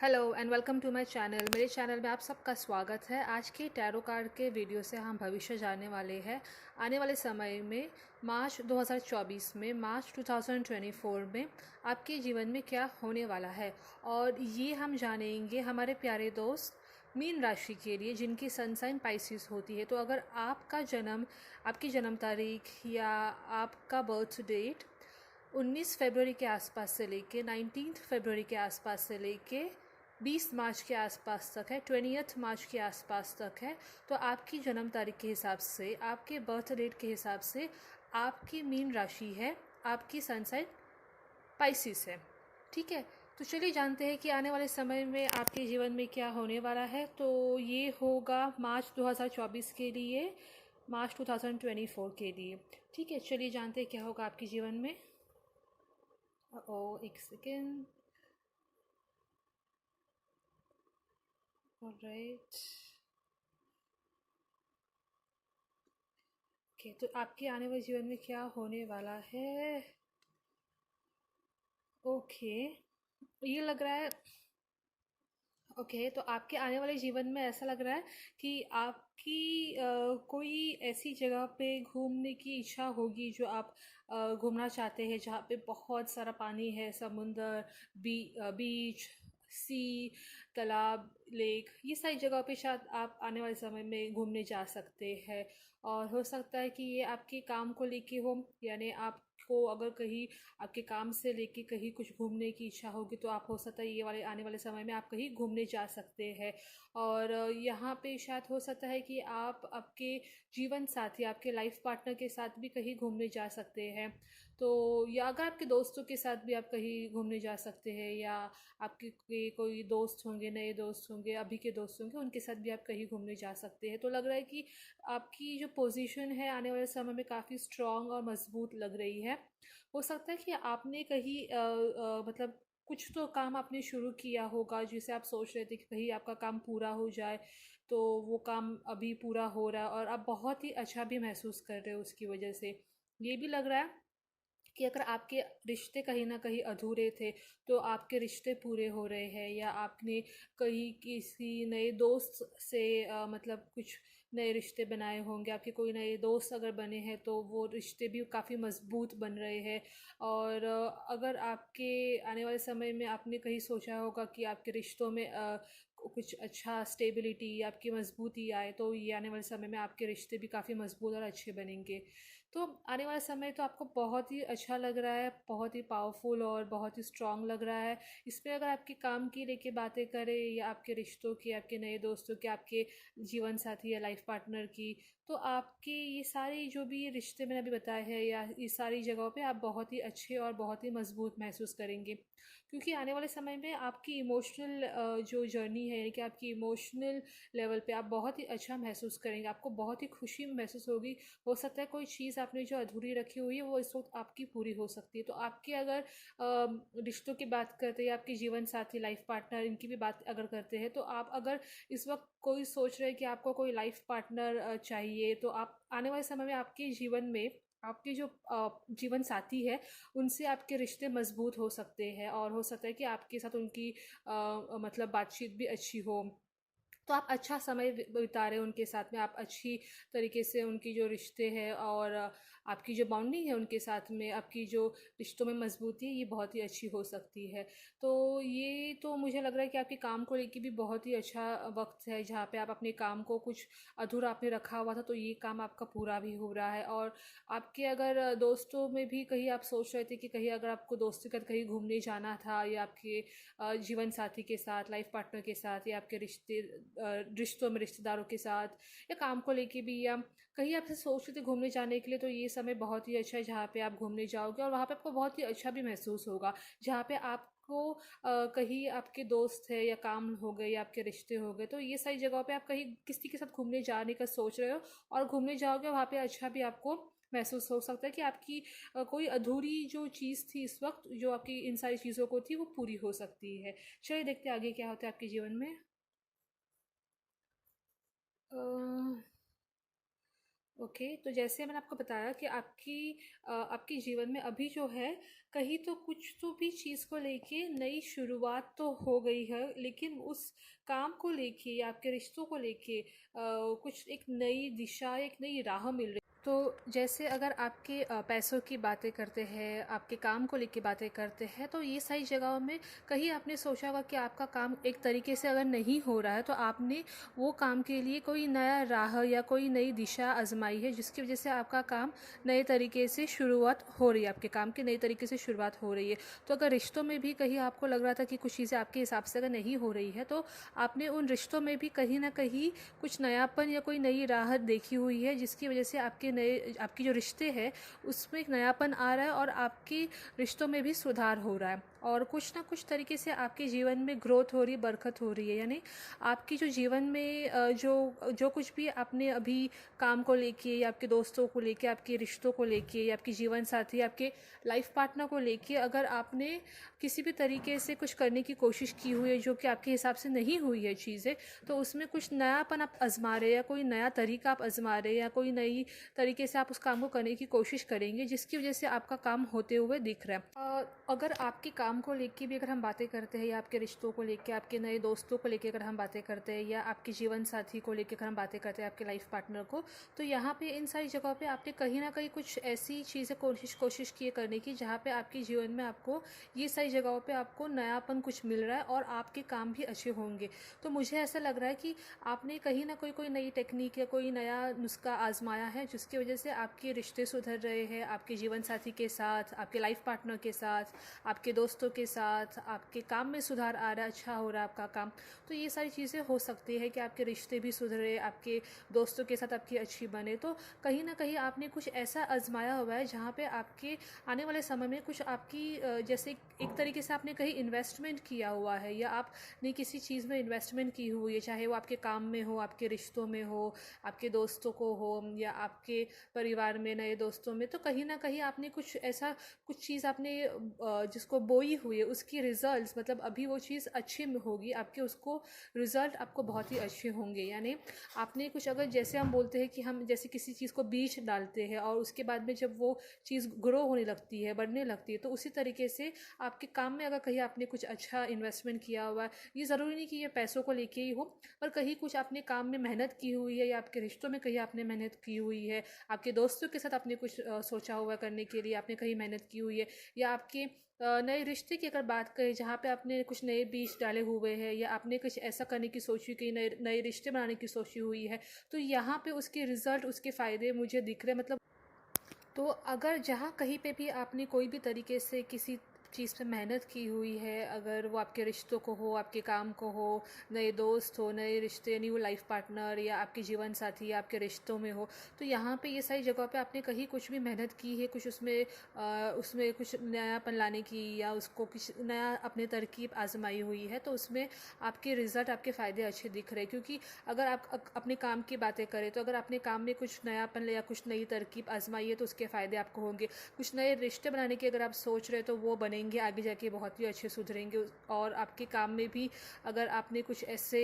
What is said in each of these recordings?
Hello and welcome to my channel. मेरे channel में आप सबका स्वागत है। आज के टैरो कार्ड के वीडियो से हम भविष्य जानने वाले हैं। आने वाले समय में मार्च 2024 में, मार्च 2024 में आपके जीवन में क्या होने वाला है, और ये हम जानेंगे हमारे प्यारे दोस्त मीन राशि के लिए जिनकी सन साइन पाइसिस होती है। तो अगर आपकी जन्म तारीख या आपका बर्थ डेट 19 फरवरी के आसपास से लेके 19 फरवरी के आसपास से लेके 20 मार्च के आसपास तक है, 20 मार्च के आसपास तक है, तो आपकी जन्म तारीख के हिसाब से, आपके बर्थ डेट के हिसाब से आपकी मीन राशि है, आपकी सन साइन पाइसिस है। ठीक है, तो चलिए जानते हैं कि आने वाले समय में आपके जीवन में क्या होने वाला है। तो ये होगा मार्च 2024 के लिए, मार्च 2024 के लिए। ठीक है, चलिए जानते हैं क्या होगा आपके जीवन में। एक सेकेंड। ऑलराइट, ओके, तो आपके आने वाले जीवन में क्या होने वाला है। ओके, ये लग रहा है। ओके, तो आपके आने वाले जीवन में ऐसा लग रहा है कि आपकी कोई ऐसी जगह पे घूमने की इच्छा होगी जो आप घूमना चाहते हैं, जहाँ पे बहुत सारा पानी है, समुंदर, बीच, सी, तालाब, लेक, ये सारी जगह पे शायद आप आने वाले समय में घूमने जा सकते हैं। और हो सकता है कि ये आपके काम को लेके हो, यानी आपको अगर कहीं आपके काम से लेके कहीं कुछ घूमने की इच्छा होगी तो आप, हो सकता है ये वाले आने वाले समय में आप कहीं घूमने जा सकते हैं। और यहाँ पे शायद हो सकता है कि आप आपके जीवन साथी, आपके लाइफ पार्टनर के साथ भी कहीं घूमने जा सकते हैं। तो या अगर आपके दोस्तों के साथ भी आप कहीं घूमने जा सकते हैं, या आपके कोई दोस्त होंगे, नए दोस्त होंगे, अभी के दोस्त होंगे, उनके साथ भी आप कहीं घूमने जा सकते हैं। तो लग रहा है कि आपकी जो पोजीशन है आने वाले समय में काफ़ी स्ट्रॉन्ग और मजबूत लग रही है। हो सकता है कि आपने कहीं मतलब कुछ तो काम आपने शुरू किया होगा जिसे आप सोच रहे थे कि कहीं आपका काम पूरा हो जाए, तो वो काम अभी पूरा हो रहा है और आप बहुत ही अच्छा भी महसूस कर रहे हो उसकी वजह से। ये भी लग रहा है कि अगर आपके रिश्ते कहीं ना कहीं अधूरे थे तो आपके रिश्ते पूरे हो रहे हैं, या आपने कहीं किसी नए दोस्त से मतलब कुछ नए रिश्ते बनाए होंगे। आपके कोई नए दोस्त अगर बने हैं तो वो रिश्ते भी काफ़ी मजबूत बन रहे हैं। और अगर आपके आने वाले समय में आपने कहीं सोचा होगा कि आपके रिश्तों में कुछ अच्छा स्टेबिलिटी, आपकी मजबूती आए, तो ये आने वाले समय में आपके रिश्ते भी काफ़ी मजबूत और अच्छे बनेंगे। तो आने वाला समय तो आपको बहुत ही अच्छा लग रहा है, बहुत ही पावरफुल और बहुत ही स्ट्रांग लग रहा है। इसमें अगर आपके काम की लेके बातें करें, या आपके रिश्तों की, आपके नए दोस्तों की, आपके जीवन साथी या लाइफ पार्टनर की, तो आपके ये सारे जो भी रिश्ते मैंने अभी बताए हैं, या इस सारी जगहों पे आप बहुत ही अच्छे और बहुत ही मजबूत महसूस करेंगे। क्योंकि आने वाले समय में आपकी इमोशनल जो जर्नी है, यानी कि आपकी इमोशनल लेवल पे आप बहुत ही अच्छा महसूस करेंगे, आपको बहुत ही खुशी महसूस होगी। हो सकता है कोई चीज़ आपने जो अधूरी रखी हुई है वो इस वक्त आपकी पूरी हो सकती है। तो आपके अगर रिश्तों की बात करते हैं, आपके जीवन साथी, लाइफ पार्टनर, इनकी भी बात अगर करते हैं, तो आप अगर इस वक्त कोई सोच रहे हैं कि आपको कोई लाइफ पार्टनर चाहिए, तो आप आने वाले समय में आपके जीवन में आपके जो जीवन साथी है उनसे आपके रिश्ते मजबूत हो सकते हैं, और हो सकता है कि आपके साथ उनकी मतलब बातचीत भी अच्छी हो। तो आप अच्छा समय बिता रहे हो उनके साथ में, आप अच्छी तरीके से उनकी जो रिश्ते हैं और आपकी जो बॉन्डिंग है उनके साथ में, आपकी जो रिश्तों में मजबूती है, ये बहुत ही अच्छी हो सकती है। तो ये तो मुझे लग रहा है कि आपके काम को लेके भी बहुत ही अच्छा वक्त है, जहाँ पे आप अपने काम को कुछ अधूरा आपने रखा हुआ था, तो ये काम आपका पूरा भी हो रहा है। और आपके अगर दोस्तों में भी कहीं आप सोच रहे थे कि कहीं अगर आपको दोस्तों के साथ कहीं घूमने जाना था, या आपके जीवन साथी के साथ, लाइफ पार्टनर के साथ, या आपके रिश्तों में रिश्तेदारों के साथ, या काम को लेके भी, या कहीं आपसे सोच रहे थे घूमने जाने के लिए, तो ये समय बहुत ही अच्छा है जहाँ पे आप घूमने जाओगे, और वहाँ पे आपको बहुत ही अच्छा भी महसूस होगा। जहाँ पे आपको कहीं आपके दोस्त है, या काम हो गए, या आपके रिश्ते हो गए, तो ये सारी जगहों पे आप कहीं किसी के साथ घूमने जाने का सोच रहे हो और घूमने जाओगे, वहाँ पे अच्छा भी आपको महसूस हो सकता है कि आपकी कोई अधूरी जो चीज़ थी इस वक्त, जो आपकी इन सारी चीज़ों को थी, वो पूरी हो सकती है। चलिए देखते हैं आगे क्या होता है आपके जीवन में। ओके, तो जैसे मैंने आपको बताया कि आपकी जीवन में अभी जो है, कहीं तो कुछ तो भी चीज़ को लेके नई शुरुआत तो हो गई है, लेकिन उस काम को लेके या आपके रिश्तों को लेके कुछ एक नई दिशा, एक नई राह मिल रही। तो जैसे अगर आपके पैसों की बातें करते हैं, आपके काम को लेके बातें करते हैं, तो ये सारी जगहों में कहीं आपने सोचा होगा कि आपका काम एक तरीके से अगर नहीं हो रहा है, तो आपने वो काम के लिए कोई नया राह या कोई नई दिशा आजमाई है, जिसकी वजह से आपका काम नए तरीके से शुरुआत हो रही है, आपके काम की नई तरीके से शुरुआत हो रही है। तो अगर रिश्तों में भी कहीं आपको लग रहा था कि कुछ चीज़ें आपके हिसाब से अगर नहीं हो रही है, तो आपने उन रिश्तों में भी कहीं ना कहीं कुछ नयापन या कोई नई राह देखी हुई है, जिसकी वजह से आपकी जो रिश्ते हैं उसमें एक नयापन आ रहा है और आपके रिश्तों में भी सुधार हो रहा है, और कुछ ना कुछ तरीके से आपके जीवन में ग्रोथ हो रही है, बरकत हो रही है। यानी आपकी जो जीवन में जो जो कुछ भी आपने अभी काम को लेके या आपके दोस्तों को लेके, आपके रिश्तों को लेके या आपके जीवन साथी, आपके लाइफ पार्टनर को लेके अगर आपने किसी भी तरीके से कुछ करने की कोशिश की हुई है जो कि आपके हिसाब से नहीं हुई है चीज़ें, तो उसमें कुछ नयापन आप आजमा रहे हैं, या कोई नया तरीका आप आजमा रहे हैं, या कोई नई तरीके से आप उस काम को करने की कोशिश करेंगे, जिसकी वजह से आपका काम होते हुए दिख रहा है। अगर आपके काम को लेके भी अगर हम बातें करते हैं, या आपके रिश्तों को लेके, आपके नए दोस्तों को लेके अगर हम बातें करते हैं, या आपके जीवन साथी को लेके अगर हम बातें करते हैं, आपके लाइफ पार्टनर को, तो यहाँ पे इन सारी जगहों पे आपने कहीं ना कहीं कुछ ऐसी चीज़ें कोशिश की है करने की, जहाँ पे आपके जीवन में आपको ये सारी जगहों पे आपको नयापन कुछ मिल रहा है और आपके काम भी अच्छे होंगे। तो मुझे ऐसा लग रहा है कि आपने कहीं ना कोई नई टेक्निक या कोई नया नुस्खा आजमाया है, जिसकी वजह से आपके रिश्ते सुधर रहे हैं, आपके जीवन साथी के साथ, आपके लाइफ पार्टनर के साथ, आपके दोस्तों के साथ, आपके काम में सुधार आ रहा है, अच्छा हो रहा है आपका काम। तो ये सारी चीज़ें हो सकती है कि आपके रिश्ते भी सुधरे, आपके दोस्तों के साथ आपकी अच्छी बने। तो कहीं ना कहीं आपने कुछ ऐसा आजमाया हुआ है जहाँ पे आपके आने वाले समय में कुछ आपकी जैसे एक तरीके से आपने कहीं इन्वेस्टमेंट किया हुआ है, या आपने किसी चीज़ में इन्वेस्टमेंट की हुई है, चाहे वो आपके काम में हो, आपके रिश्तों में हो, आपके दोस्तों को हो, या आपके परिवार में नए दोस्तों में। तो कहीं ना कहीं आपने कुछ ऐसा कुछ चीज़ आपने जिसको बोई हुई है, उसकी रिजल्ट्स, मतलब अभी वो चीज़ अच्छी में होगी आपके, उसको रिजल्ट आपको बहुत ही अच्छे होंगे। यानी आपने कुछ, अगर जैसे हम बोलते हैं कि हम जैसे किसी चीज़ को बीज डालते हैं और उसके बाद में जब वो चीज़ ग्रो होने लगती है, बढ़ने लगती है, तो उसी तरीके से आपके काम में अगर कहीं आपने कुछ अच्छा इन्वेस्टमेंट किया हुआ है, ये ज़रूरी नहीं कि ये पैसों को लेके ही हो, पर कहीं कुछ आपने काम में मेहनत की हुई है, या आपके रिश्तों में कहीं आपने मेहनत की हुई है, आपके दोस्तों के साथ आपने कुछ सोचा हुआ करने के लिए आपने कहीं मेहनत की हुई है, या आपके नए रिश्ते की अगर बात करें जहाँ पे आपने कुछ नए बीज डाले हुए हैं, या आपने कुछ ऐसा करने की सोची कि नए नए रिश्ते बनाने की सोची हुई है, तो यहाँ पे उसके रिजल्ट, उसके फ़ायदे मुझे दिख रहे हैं। मतलब तो अगर जहाँ कहीं पे भी आपने कोई भी तरीके से किसी चीज़ पे मेहनत की हुई है, अगर वो आपके रिश्तों को हो, आपके काम को हो, नए दोस्त हो, नए रिश्ते, न्यू लाइफ पार्टनर, या आपके जीवन साथी या आपके रिश्तों में हो, तो यहाँ पे ये सारी जगह पे आपने कहीं कुछ भी मेहनत की है, कुछ उसमें कुछ नयापन लाने की, या उसको कुछ नया अपने तरकीब आजमाई हुई है, तो उसमें आपके रिजल्ट, आपके फ़ायदे अच्छे दिख रहे हैं। क्योंकि अगर आप अपने काम की बातें करें, तो अगर आपने काम में कुछ नयापन या कुछ नई तरकीब आजमाई है, तो उसके फ़ायदे आपको होंगे। कुछ नए रिश्ते बनाने की अगर आप सोच रहे हैं, तो वो बनेंगे आगे जाके, बहुत ही अच्छे सुधरेंगे। और आपके काम में भी अगर आपने कुछ ऐसे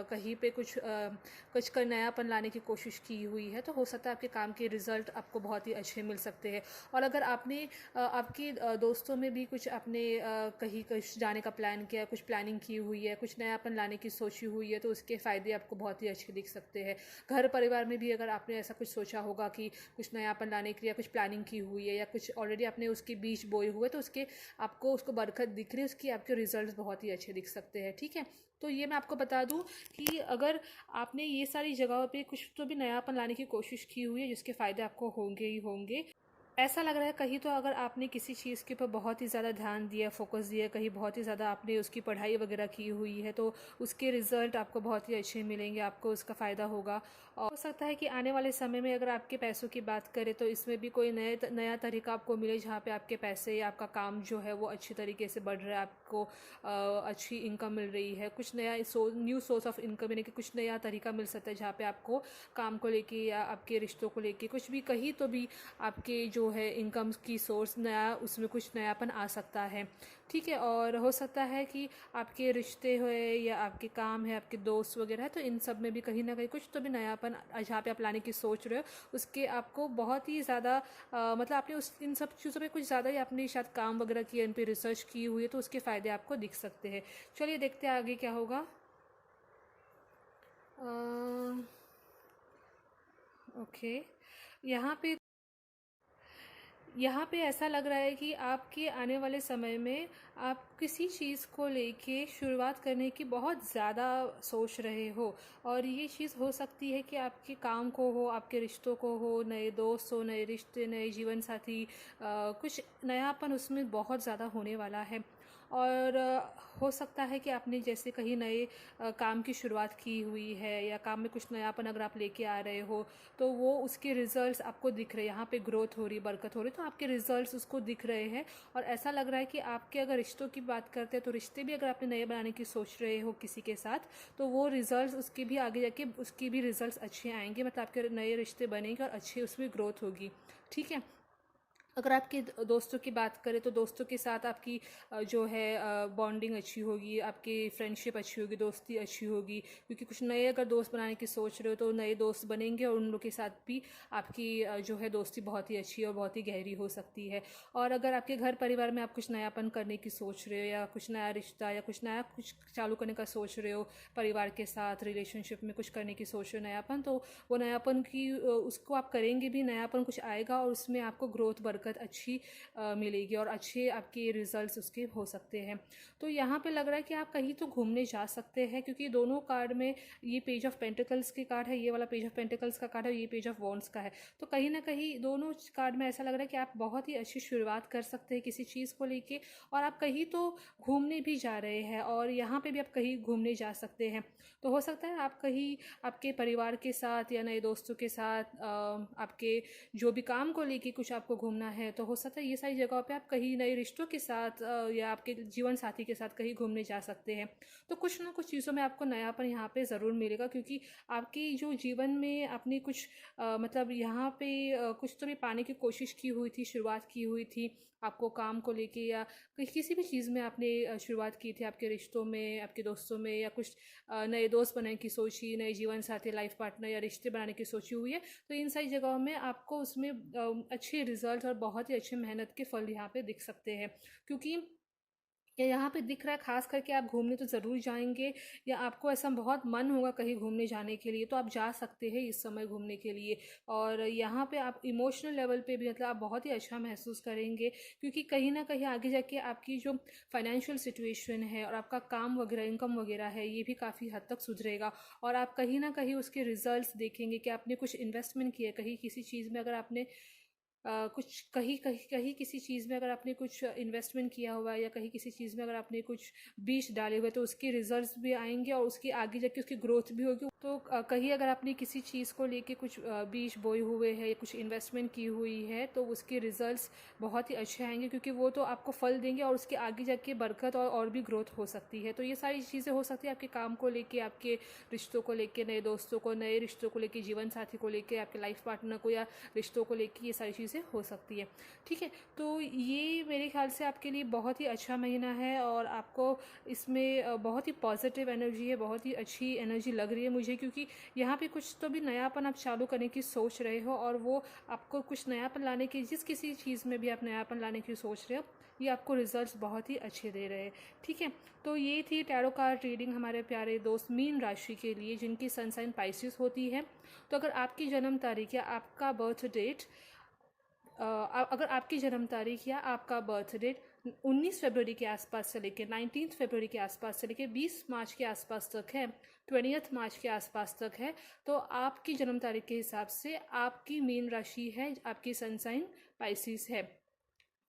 कहीं पे कुछ कर नयापन लाने की कोशिश की हुई है, तो हो सकता है आपके काम के रिजल्ट आपको बहुत ही अच्छे मिल सकते हैं। और अगर आपने आपके दोस्तों में भी कुछ आपने कहीं कुछ जाने का प्लान किया, कुछ प्लानिंग की हुई है, कुछ नयापन लाने की सोची हुई है, तो उसके फ़ायदे आपको बहुत ही अच्छे दिख सकते हैं। घर परिवार में भी अगर आपने ऐसा कुछ सोचा होगा कि कुछ नयापन लाने के लिए कुछ प्लानिंग की हुई है, या कुछ ऑलरेडी आपने उसके बीज बोए हुए, तो उसके आपको उसको बरकत दिख रही है, उसकी आपके रिजल्ट्स बहुत ही अच्छे दिख सकते हैं। ठीक है, तो ये मैं आपको बता दूं कि अगर आपने ये सारी जगहों पे कुछ तो भी नयापन लाने की कोशिश की हुई है, जिसके फ़ायदे आपको होंगे ही होंगे। ऐसा लग रहा है कहीं तो अगर आपने किसी चीज़ के ऊपर बहुत ही ज़्यादा ध्यान दिया, फोकस दिया, कहीं बहुत ही ज़्यादा आपने उसकी पढ़ाई वगैरह की हुई है, तो उसके रिज़ल्ट आपको बहुत ही अच्छे मिलेंगे, आपको उसका फ़ायदा होगा। और हो सकता है कि आने वाले समय में अगर आपके पैसों की बात करें, तो इसमें भी कोई नया तरीका आपको मिले, जहाँ पे आपके पैसे या आपका काम जो है वो अच्छी तरीके से बढ़ रहा है, आपको अच्छी इनकम मिल रही है, कुछ नया न्यू सोर्स ऑफ इनकम, यानी कि कुछ नया तरीका मिल सकता है, जहाँ पे आपको काम को लेके या आपके रिश्तों को लेके कुछ भी कहीं तो भी आपके जो है इनकम की सोर्स नया, उसमें कुछ नयापन आ सकता है। ठीक है, और हो सकता है कि आपके रिश्ते हुए या आपके काम है, आपके दोस्त वगैरह है, तो इन सब में भी कहीं ना कहीं कुछ तो भी नयापन जहाँ पे आप लाने की सोच रहे हो, उसके आपको बहुत ही ज़्यादा मतलब आपने उस इन सब चीज़ों पे कुछ ज़्यादा ही आपने शायद काम वगैरह किया, इन पे रिसर्च की हुई है, तो उसके फ़ायदे आपको दिख सकते हैं। चलिए देखते हैं आगे क्या होगा। ओके, यहाँ पे यहाँ पे ऐसा लग रहा है कि आपके आने वाले समय में आप किसी चीज़ को लेके शुरुआत करने की बहुत ज़्यादा सोच रहे हो, और ये चीज़ हो सकती है कि आपके काम को हो, आपके रिश्तों को हो, नए दोस्त हो, नए रिश्ते, नए जीवन साथी, कुछ नयापन उसमें बहुत ज़्यादा होने वाला है। और हो सकता है कि आपने जैसे कहीं नए काम की शुरुआत की हुई है, या काम में कुछ नयापन अगर आप लेके आ रहे हो, तो वो उसके रिजल्ट्स आपको दिख रहे हैं, यहाँ पे ग्रोथ हो रही, बरकत हो रही, तो आपके रिजल्ट्स उसको दिख रहे हैं। और ऐसा लग रहा है कि आपके अगर रिश्तों की बात करते हैं, तो रिश्ते भी अगर आपने नए बनाने की सोच रहे हो किसी के साथ, तो वो रिजल्ट्स उसके भी आगे जाके उसके भी रिजल्ट्स अच्छे आएंगे, मतलब आपके नए रिश्ते बनेंगे और अच्छे उसमें ग्रोथ होगी। ठीक है, अगर आपके दोस्तों की बात करें, तो दोस्तों के साथ आपकी जो है बॉन्डिंग अच्छी होगी, आपकी फ्रेंडशिप अच्छी होगी, दोस्ती अच्छी होगी, क्योंकि कुछ नए अगर दोस्त बनाने की सोच रहे हो तो नए दोस्त बनेंगे, और उन लोग के साथ भी आपकी जो है दोस्ती बहुत ही अच्छी और बहुत ही गहरी हो सकती है। और अगर आपके घर परिवार में आप कुछ नयापन करने की सोच रहे हो, या कुछ नया रिश्ता या कुछ नया कुछ चालू करने का सोच रहे हो, परिवार के साथ रिलेशनशिप में कुछ करने की सोच रहे हो नयापन, तो वो नयापन की उसको आप करेंगे भी, नयापन कुछ आएगा और उसमें आपको ग्रोथ बरकत अच्छी मिलेगी, और अच्छे आपके रिजल्ट्स उसके हो सकते हैं। तो यहाँ पे लग रहा है कि आप कहीं तो घूमने जा सकते हैं, क्योंकि दोनों कार्ड में, ये पेज ऑफ पेंटिकल्स के कार्ड है, ये वाला पेज ऑफ पेंटिकल्स का कार्ड है, ये पेज ऑफ वॉन्ड्स का है। तो कहीं ना कहीं दोनों कार्ड में ऐसा लग रहा है कि आप बहुत ही अच्छी शुरुआत कर सकते हैं किसी चीज़ को लेके, और आप कहीं तो घूमने भी जा रहे हैं, और यहाँ पे भी आप कहीं घूमने जा सकते हैं। तो हो सकता है आप कहीं आपके परिवार के साथ या नए दोस्तों के साथ, आपके जो भी काम को लेके कुछ आपको घूमना है, तो हो सकता है ये सारी जगहों पे आप कहीं नए रिश्तों के साथ या आपके जीवन साथी के साथ कहीं घूमने जा सकते हैं। तो कुछ ना कुछ चीज़ों में आपको नयापन यहाँ पे ज़रूर मिलेगा, क्योंकि आपकी जो जीवन में आपने कुछ मतलब यहाँ पे कुछ तो भी पाने की कोशिश की हुई थी, शुरुआत की हुई थी आपको काम को लेके, या किसी भी चीज़ में आपने शुरुआत की थी, आपके रिश्तों में, आपके दोस्तों में, या कुछ नए दोस्त बनाने की सोची, नए जीवन साथी, लाइफ पार्टनर या रिश्ते बनाने की सोची हुई है। तो इन सारी जगहों में आपको उसमें अच्छे रिजल्ट और बहुत ही अच्छे मेहनत के फल यहाँ पे दिख सकते हैं, क्योंकि या यहाँ पे दिख रहा है खास करके आप घूमने तो ज़रूर जाएंगे, या आपको ऐसा बहुत मन होगा कहीं घूमने जाने के लिए, तो आप जा सकते हैं इस समय घूमने के लिए। और यहाँ पे आप इमोशनल लेवल पे भी मतलब आप बहुत ही अच्छा महसूस करेंगे, क्योंकि कहीं ना कहीं आगे जाके आपकी जो फाइनेंशियल सिचुएशन है और आपका काम वगैरह, इनकम वगैरह है, ये भी काफ़ी हद तक सुधरेगा, और आप कहीं ना कहीं उसके रिजल्ट्स देखेंगे कि आपने कुछ इन्वेस्टमेंट किया कहीं किसी चीज़ में, अगर आपने कुछ कहीं कहीं कहीं किसी चीज़ में अगर आपने कुछ इन्वेस्टमेंट किया हुआ है, या कहीं किसी चीज़ में अगर आपने कुछ बीज डाले हुए, तो उसके रिजल्ट्स भी आएंगे, और उसकी आगे जाके उसकी ग्रोथ भी होगी। तो कहीं अगर आपने किसी चीज़ को लेके कुछ बीज बोए हुए हैं या कुछ इन्वेस्टमेंट की हुई है, तो उसके रिजल्ट्स बहुत ही अच्छे आएंगे, क्योंकि वो तो आपको फल देंगे, और उसके आगे जाके बरकत और भी ग्रोथ हो सकती है। तो ये सारी चीज़ें हो सकती है आपके काम को लेके, आपके रिश्तों को लेके, नए दोस्तों को, नए रिश्तों को लेके, जीवन साथी को लेके, आपके लाइफ पार्टनर को, या रिश्तों को लेके, ये सारी चीज़ें हो सकती है। ठीक है, तो ये मेरे ख्याल से आपके लिए बहुत ही अच्छा महीना है, और आपको इसमें बहुत ही पॉजिटिव एनर्जी है, बहुत ही अच्छी एनर्जी लग रही है मुझे, क्योंकि यहाँ पे कुछ तो भी नयापन आप चालू करने की सोच रहे हो, और वो आपको कुछ नयापन लाने की, जिस किसी चीज़ में भी आप नयापन लाने की सोच रहे हो, ये आपको रिजल्ट्स बहुत ही अच्छे दे रहे हैं। ठीक है, तो ये थी टैरो कार्ड रीडिंग हमारे प्यारे दोस्त मीन राशि के लिए, जिनकी सन साइन पाइसिस होती है। तो अगर आपकी जन्म तारीख या आपका बर्थ डेट अगर आपकी जन्म तारीख या आपका बर्थ डेट 19 फरवरी के आसपास से लेकर 19 फरवरी के आसपास से लेकर 20 मार्च के आसपास तक है, 20 मार्च के आसपास तक है, तो आपकी जन्म तारीख के हिसाब से आपकी मीन राशि है, आपकी सन साइन पाइसिस है।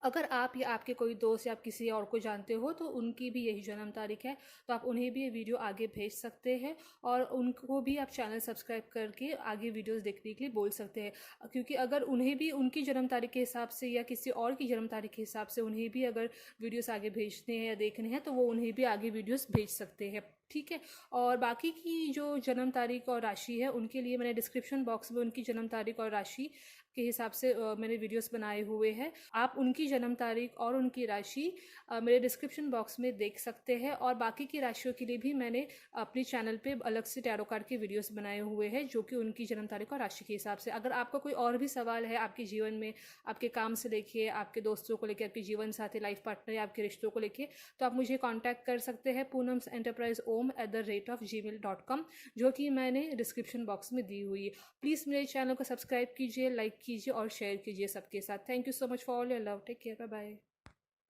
अगर आप या आपके कोई दोस्त या आप किसी और को जानते हो, तो उनकी भी यही जन्म तारीख है, तो आप उन्हें भी ये वीडियो आगे भेज सकते हैं, और उनको भी आप चैनल सब्सक्राइब करके आगे वीडियोस देखने के लिए बोल सकते हैं, क्योंकि अगर उन्हें भी उनकी जन्म तारीख के हिसाब से या किसी और की जन्म तारीख के हिसाब से उन्हें भी अगर वीडियोस आगे भेजने हैं या देखने हैं, तो वो उन्हें भी आगे वीडियोस भेज सकते हैं। ठीक है। और बाकी की जो जन्म तारीख और राशि है उनके लिए मैंने डिस्क्रिप्शन बॉक्स में उनकी जन्म तारीख और राशि के हिसाब से मैंने वीडियोस बनाए हुए हैं। आप उनकी जन्म तारीख और उनकी राशि मेरे डिस्क्रिप्शन बॉक्स में देख सकते हैं। और बाकी की राशियों के लिए भी मैंने अपने चैनल पे अलग से टैरो कार्ड के वीडियोस बनाए हुए हैं जो कि उनकी जन्म तारीख और राशि के हिसाब से। अगर आपका कोई और भी सवाल है आपके जीवन में, आपके काम से लेके, आपके दोस्तों को लेके, आपके जीवन साथी, लाइफ पार्टनर या आपके रिश्तों को लेके, तो आप मुझे कॉन्टैक्ट कर सकते हैं poonamsenterpriseom@gmail.com, जो कि मैंने डिस्क्रिप्शन बॉक्स में दी हुई है। प्लीज़ मेरे चैनल को सब्सक्राइब कीजिए, लाइक कीजिए और शेयर कीजिए सबके साथ। Thank you so much for all your love. Take care, bye bye.